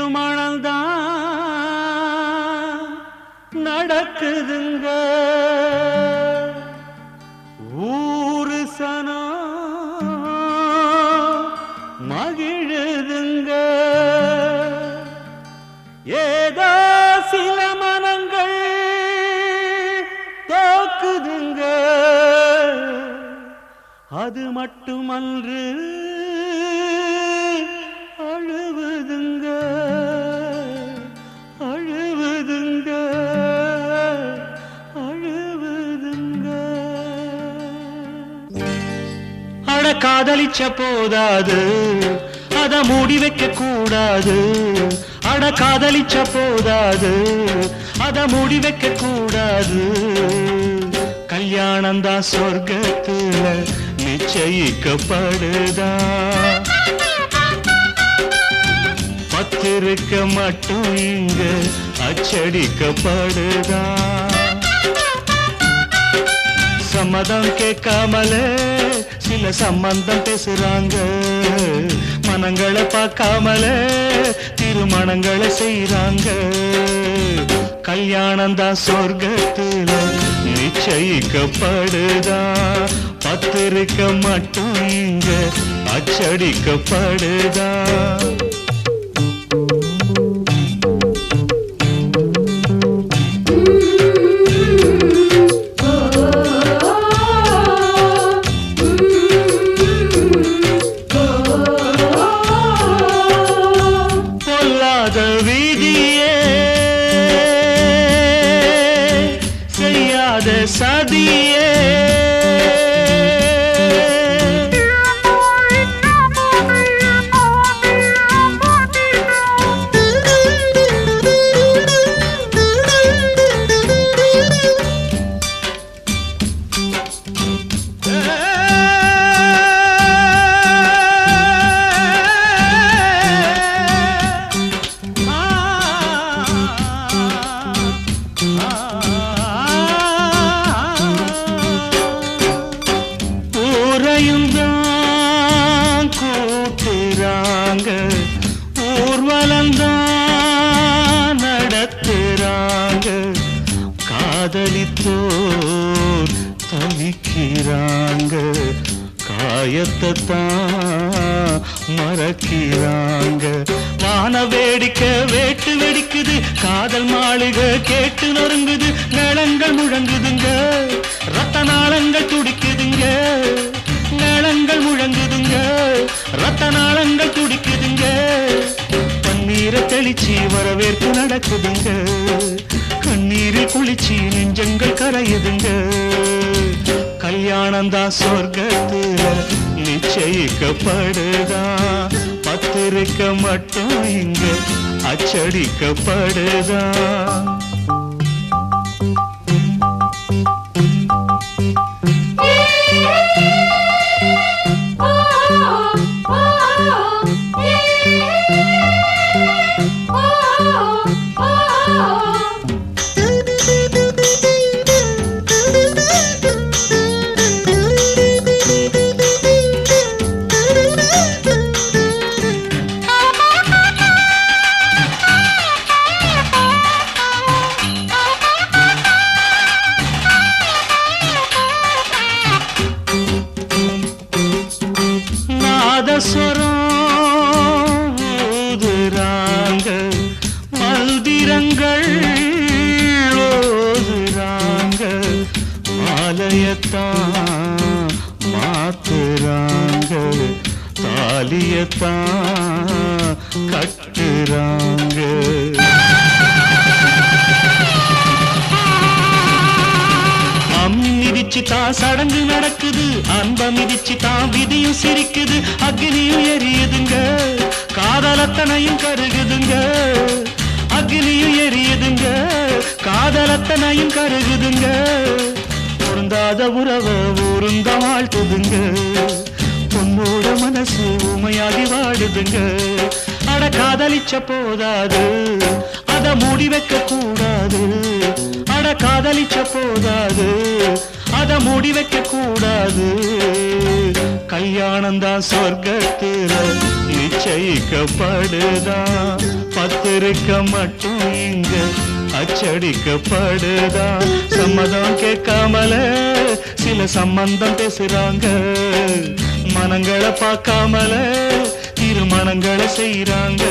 திருமணம்தான் நடக்குதுங்க. ஊரு சனம் மகிழுதுங்க. ஏதோ சில மனங்கள் தோக்குதுங்க. அது மட்டுமன்று அழுவுதுங்க, அழுவுதுங்க, அழுவுதுங்க. அட காதலிச்ச போதாது, அத மூடி வைக்க கூடாது. அட காதலிச்ச போதாது, அத மூடி வைக்க கூடாது. கல்யாணம்தான் சொர்க்கத்துல நிச்சயிக்கப்படுதா. பத்திருக்க மட்டும் இங்க அச்சடிக்கப்படுதா. சம்மதம் கேட்காமலே சில சம்பந்தம் பேசுறாங்க. மனங்களை பார்க்காமலே திருமணங்களை செய்றாங்க. கல்யாணம்தான் சொர்க்கத்துல நிச்சயிக்கப்படுதா. பத்திருக்க மட்டும் இங்க அச்சடிக்கப்படுதா. பொல்லாத வீதியே செய்யாத சதியே கூட்டுறாங்க. ஊர்வலந்தான் நடத்துறாங்க. காதலித்தோர் தவிக்கிறாங்க. காயத்தை தான் மறக்கிறாங்க. வான வேடிக்கை வேட்டு வெடிக்குது. காதல் மாளிகை கேட்டு நொறுங்குது. நிலங்கள் முழங்குதுங்க. ரத்த நாளங்கள் துடிக்குதுங்க. நிலங்கள் முழங்குதுங்க. ரத்த நாளங்கள் துடிக்குதுங்க. பன்னீரை தெளிச்சு வரவேற்பு நடக்குதுங்க. கண்ணீரில் குளிச்சு நெஞ்சங்கள் கரையுதுங்க. கல்யாணம்தான் சொர்க்கத்துல நிச்சயிக்கப்படுதா. பத்திருக்க மட்டும் இங்க அச்சடிக்கப்படுதா. நாதஸ்வரம் ஊதுறாங்க. மந்திரங்கள் ஓதுறாங்க. மாலையத்தான் மாத்துறாங்க. தாலியத்தான் கட்டுறாங்க. மிதிச்சு தான் சடங்கு நடக்குது. அன்ப மிதிச்சு தான் விதியும் சிரிக்குது. அக்னியும் எரியுதுங்க. காதலத்தனையும் கருகுதுங்க. அக்னியும் எரியுதுங்க. காதலத்தனையும் கருகுதுங்க. பொருந்தாத உறவை ஊருந்த வாழ்த்துதுங்க. பொண்ணோட மனசு உமையாகி வாடுதுங்க. அட காதலிச்ச போதாது, அத மூடி வைக்க கூடாது. அட காதலிச்ச போதாது, அத மூடி வைக்க கூடாது. கல்யாணம் தான் சொர்க்கத்துல நிச்சயிக்கப்படுதான். பத்திரிக்க மட்டும் இங்க அச்சடிக்கப்படுதான். சம்மதம் கேட்காமல சில சம்பந்தம் பேசுறாங்க. மனங்களை பார்க்காமல திருமணங்களை செய்யறாங்க.